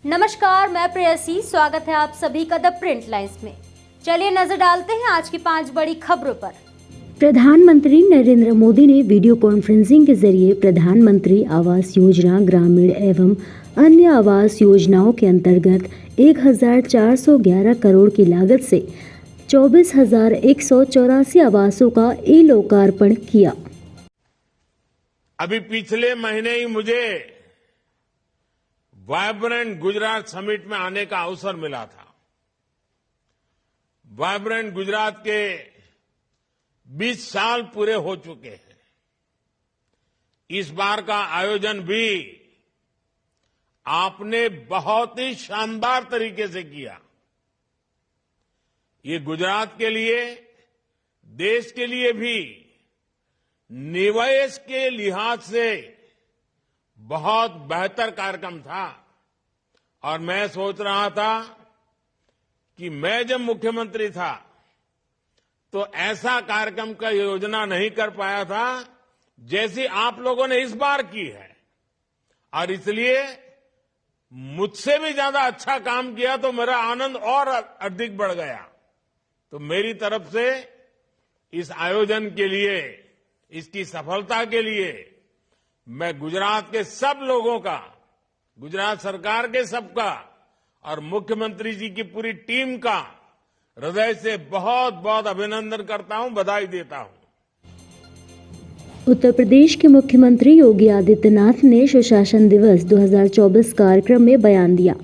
नमस्कार, मैं प्रेयसी। स्वागत है आप सभी का द प्रिंट लाइन्स में। चलिए नजर डालते हैं आज की 5 बड़ी खबरों पर। प्रधानमंत्री नरेंद्र मोदी ने वीडियो कॉन्फ्रेंसिंग के जरिए प्रधानमंत्री आवास योजना ग्रामीण एवं अन्य आवास योजनाओं के अंतर्गत 1411 करोड़ की लागत से 24,184 आवासों का ई लोकार्पण किया। अभी पिछले महीने ही मुझे वाइब्रेंट गुजरात समिट में आने का अवसर मिला था। वाइब्रेंट गुजरात के 20 साल पूरे हो चुके हैं। इस बार का आयोजन भी आपने बहुत ही शानदार तरीके से किया। ये गुजरात के लिए, देश के लिए भी निवेश के लिहाज से बहुत बेहतर कार्यक्रम था। और मैं सोच रहा था कि मैं जब मुख्यमंत्री था तो ऐसा कार्यक्रम का योजना नहीं कर पाया था जैसी आप लोगों ने इस बार की है। और इसलिए मुझसे भी ज्यादा अच्छा काम किया तो मेरा आनंद और अधिक बढ़ गया। तो मेरी तरफ से इस आयोजन के लिए, इसकी सफलता के लिए मैं गुजरात के सब लोगों का, गुजरात सरकार के सबका और मुख्यमंत्री जी की पूरी टीम का हृदय से बहुत बहुत अभिनंदन करता हूं, बधाई देता हूं। उत्तर प्रदेश के मुख्यमंत्री योगी आदित्यनाथ ने सुशासन दिवस 2024 कार्यक्रम में बयान दिया।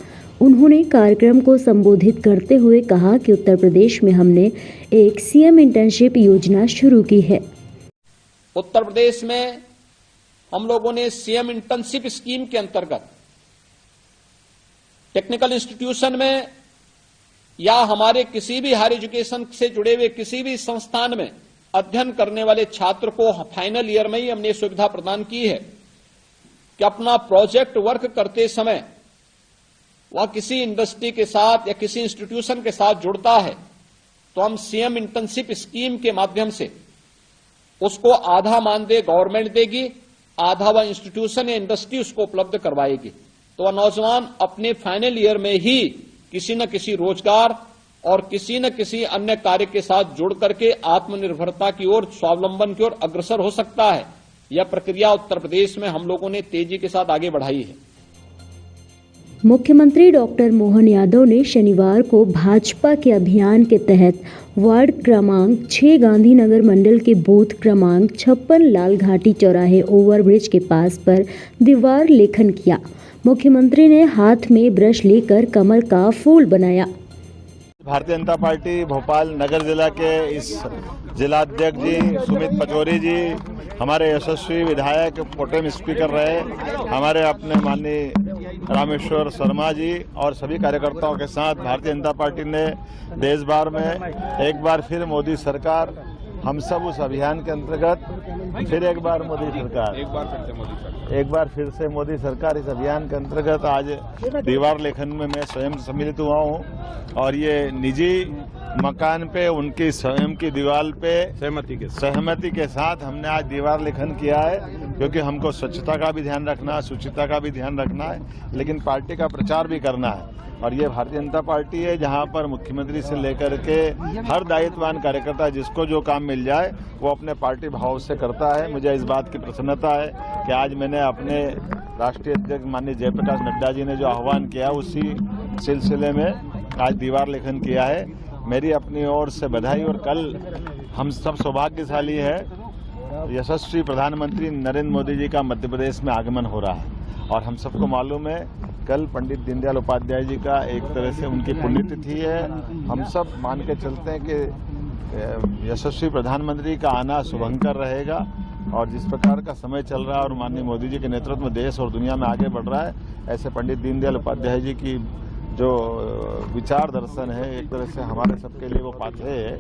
उन्होंने कार्यक्रम को संबोधित करते हुए कहा कि उत्तर प्रदेश में हमने एक सीएम इंटर्नशिप योजना शुरू की है। उत्तर प्रदेश में हम लोगों ने सीएम इंटर्नशिप स्कीम के अंतर्गत टेक्निकल इंस्टीट्यूशन में या हमारे किसी भी हायर एजुकेशन से जुड़े हुए किसी भी संस्थान में अध्ययन करने वाले छात्र को फाइनल ईयर में ही हमने सुविधा प्रदान की है कि अपना प्रोजेक्ट वर्क करते समय वह किसी इंडस्ट्री के साथ या किसी इंस्टीट्यूशन के साथ जुड़ता है तो हम सीएम इंटर्नशिप स्कीम के माध्यम से उसको आधा मानदेय गवर्नमेंट देगी, आधा वह इंस्टीट्यूशन या इंडस्ट्री उसको उपलब्ध करवाएगी। तो वह नौजवान अपने फाइनल ईयर में ही किसी न किसी रोजगार और किसी न किसी अन्य कार्य के साथ जुड़ करके आत्मनिर्भरता की ओर, स्वावलंबन की ओर अग्रसर हो सकता है। यह प्रक्रिया उत्तर प्रदेश में हम लोगों ने तेजी के साथ आगे बढ़ाई है। मुख्यमंत्री डॉक्टर मोहन यादव ने शनिवार को भाजपा के अभियान के तहत वार्ड क्रमांक 6 गांधीनगर मंडल के बूथ क्रमांक 56 लाल घाटी चौराहे ओवरब्रिज के पास पर दीवार लेखन किया। मुख्यमंत्री ने हाथ में ब्रश लेकर कमल का फूल बनाया। भारतीय जनता पार्टी भोपाल नगर जिला के इस जिलाध्यक्ष जी सुमित पचौरी जी, हमारे यशस्वी विधायक प्रोटेम स्पीकर रहे हमारे अपने माननीय रामेश्वर शर्मा जी और सभी कार्यकर्ताओं के साथ भारतीय जनता पार्टी ने देश भर में एक बार फिर मोदी सरकार, हम सब उस अभियान के अंतर्गत फिर एक बार फिर से मोदी सरकार इस अभियान के अंतर्गत आज दीवार लेखन में मैं स्वयं सम्मिलित हुआ हूं। और ये निजी मकान पे उनकी स्वयं की दीवार पे सहमति के साथ हमने आज दीवार लेखन किया है, क्योंकि हमको स्वच्छता का भी ध्यान रखना है, शुचिता का भी ध्यान रखना है, लेकिन पार्टी का प्रचार भी करना है। और ये भारतीय जनता पार्टी है जहां पर मुख्यमंत्री से लेकर के हर दायित्ववान कार्यकर्ता जिसको जो काम मिल जाए वो अपने पार्टी भाव से करता है। मुझे इस बात की प्रसन्नता है कि आज मैंने अपने राष्ट्रीय अध्यक्ष माननीय जयप्रकाश नड्डा जी ने जो आह्वान किया उसी सिलसिले में आज दीवार लेखन किया है। मेरी अपनी ओर से बधाई। और कल हम सब सौभाग्यशाली है, यशस्वी प्रधानमंत्री नरेंद्र मोदी जी का मध्य प्रदेश में आगमन हो रहा है। और हम सबको मालूम है कल पंडित दीनदयाल उपाध्याय जी का एक तरह से उनकी पुण्यतिथि है। हम सब मान के चलते हैं कि यशस्वी प्रधानमंत्री का आना शुभंकर रहेगा। और जिस प्रकार का समय चल रहा है और माननीय मोदी जी के नेतृत्व में देश और दुनिया में आगे बढ़ रहा है, ऐसे पंडित दीनदयाल उपाध्याय जी की जो विचार दर्शन है एक तरह से हमारे सबके लिए वो पाथवे है।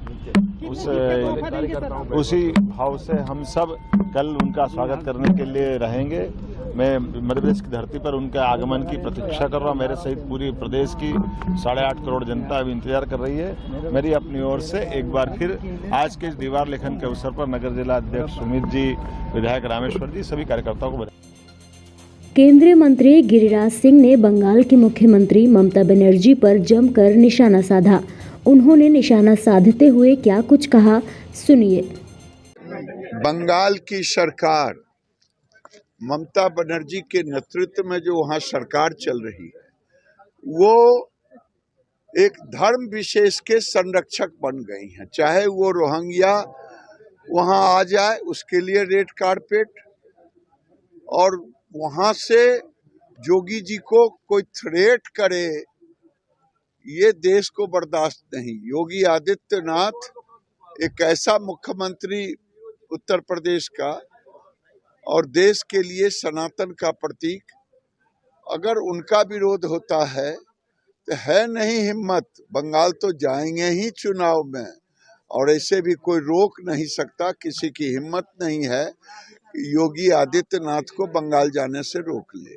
उसी भाव से हम सब कल उनका स्वागत करने के लिए रहेंगे। मैं मध्य प्रदेश की धरती पर उनके आगमन की प्रतीक्षा कर रहा हूँ। मेरे सहित पूरी प्रदेश की 8.5 करोड़ जनता अभी इंतजार कर रही है। मेरी अपनी ओर से एक बार फिर आज के इस दीवार लेखन के अवसर पर नगर जिला अध्यक्ष सुमित जी, विधायक रामेश्वर जी, सभी कार्यकर्ताओं को बधाई। केंद्रीय मंत्री गिरिराज सिंह ने बंगाल की मुख्यमंत्री ममता बनर्जी पर जमकर निशाना साधा। उन्होंने निशाना साधते हुए क्या कुछ कहा, सुनिए। बंगाल की सरकार ममता बनर्जी के नेतृत्व में जो वहाँ सरकार चल रही है, वो एक धर्म विशेष के संरक्षक बन गई हैं। चाहे वो रोहिंग्या वहाँ आ जाए, उसके लिए रेड कारपेट, और वहाँ से जोगी जी को कोई थ्रेट करे, ये देश को बर्दाश्त नहीं। योगी आदित्यनाथ एक ऐसा मुख्यमंत्री उत्तर प्रदेश का और देश के लिए सनातन का प्रतीक, अगर उनका विरोध होता है तो है नहीं हिम्मत, बंगाल तो जाएंगे ही चुनाव में, और ऐसे भी कोई रोक नहीं सकता। किसी की हिम्मत नहीं है कि योगी आदित्यनाथ को बंगाल जाने से रोक ले।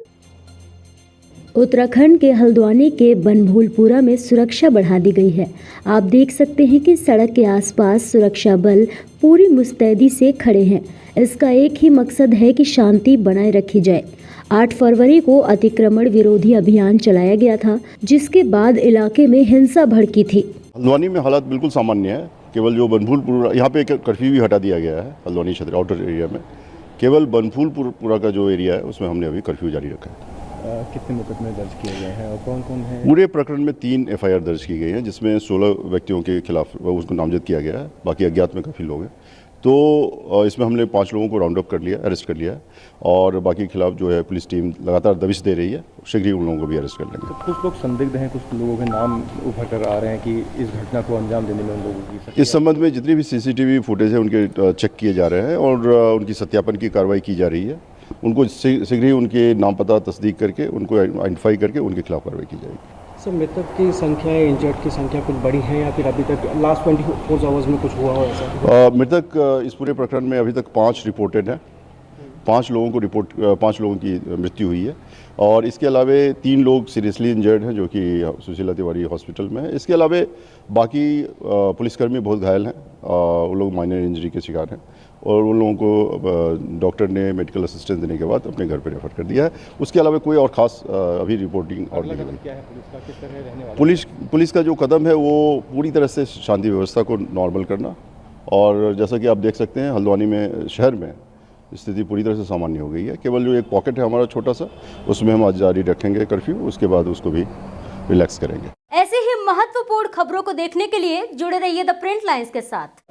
उत्तराखंड के हल्द्वानी के बनभूलपुरा में सुरक्षा बढ़ा दी गई है। आप देख सकते हैं कि सड़क के आसपास सुरक्षा बल पूरी मुस्तैदी से खड़े हैं। इसका एक ही मकसद है कि शांति बनाए रखी जाए। 8 फरवरी को अतिक्रमण विरोधी अभियान चलाया गया था, जिसके बाद इलाके में हिंसा भड़की थी। हल्द्वानी में हालात बिल्कुल सामान्य है। केवल जो बनभूलपुरा, यहाँ पे कर्फ्यू भी हटा दिया गया है हल्द्वानी क्षेत्र आउटर एरिया में। केवल बनभूलपुरा का जो एरिया है उसमें हमने अभी कर्फ्यू जारी रखा है। कितने मुकदमे दर्ज किए गए हैं और कौन कौन है? पूरे प्रकरण में 3 FIR दर्ज की गई हैं, जिसमें 16 व्यक्तियों के खिलाफ उसको नामजद किया गया है। बाकी अज्ञात में काफ़ी लोग हैं। तो इसमें हमने 5 लोगों को राउंड अप कर लिया, अरेस्ट कर लिया है, और बाकी के खिलाफ जो है पुलिस टीम लगातार दबिश दे रही है। शीघ्र ही उन लोगों को भी अरेस्ट कर लेंगे। तो कुछ लोग संदिग्ध हैं, कुछ लोगों के नाम उभर कर आ रहे हैं कि इस घटना को अंजाम देने में उन लोगों की। इस संबंध में जितनी भी CCTV फुटेज है उनके चेक किए जा रहे हैं और उनकी सत्यापन की कार्रवाई की जा रही है। उनको शीघ्र ही उनके नाम पता तस्दीक करके उनको आइडेंटिफाई करके उनके खिलाफ कार्रवाई की जाएगी। सर, मृतक की संख्या या इंजर्ड की संख्या कुछ बड़ी है या फिर अभी तक लास्ट 24 आवर्स में कुछ हुआ हो ऐसा? मृतक इस पूरे प्रकरण में अभी तक 5 रिपोर्टेड हैं। 5 लोगों की मृत्यु हुई है, और इसके अलावे 3 लोग सीरियसली इंजर्ड हैं जो कि सुशीला तिवारी हॉस्पिटल में है। इसके अलावे बाकी पुलिसकर्मी बहुत घायल हैं, वो लोग माइनर इंजरी के शिकार हैं, और उन लोगों को डॉक्टर ने मेडिकल असिस्टेंस देने के बाद अपने घर पर रेफर कर दिया है। उसके अलावा कोई और खास अभी रिपोर्टिंग और नहीं है। क्या है पुलिस का, किस तरह रहने वाला? पुलिस का जो कदम है वो पूरी तरह से शांति व्यवस्था को नॉर्मल करना, और जैसा कि आप देख सकते हैं हल्द्वानी में शहर में स्थिति पूरी तरह से सामान्य हो गई है। केवल जो एक पॉकेट है हमारा छोटा सा, उसमें हम आज जारी रखेंगे कर्फ्यू, उसके बाद उसको भी रिलैक्स करेंगे। ऐसे ही महत्वपूर्ण खबरों को देखने के लिए जुड़े रहिए द प्रिंट लाइन्स के साथ।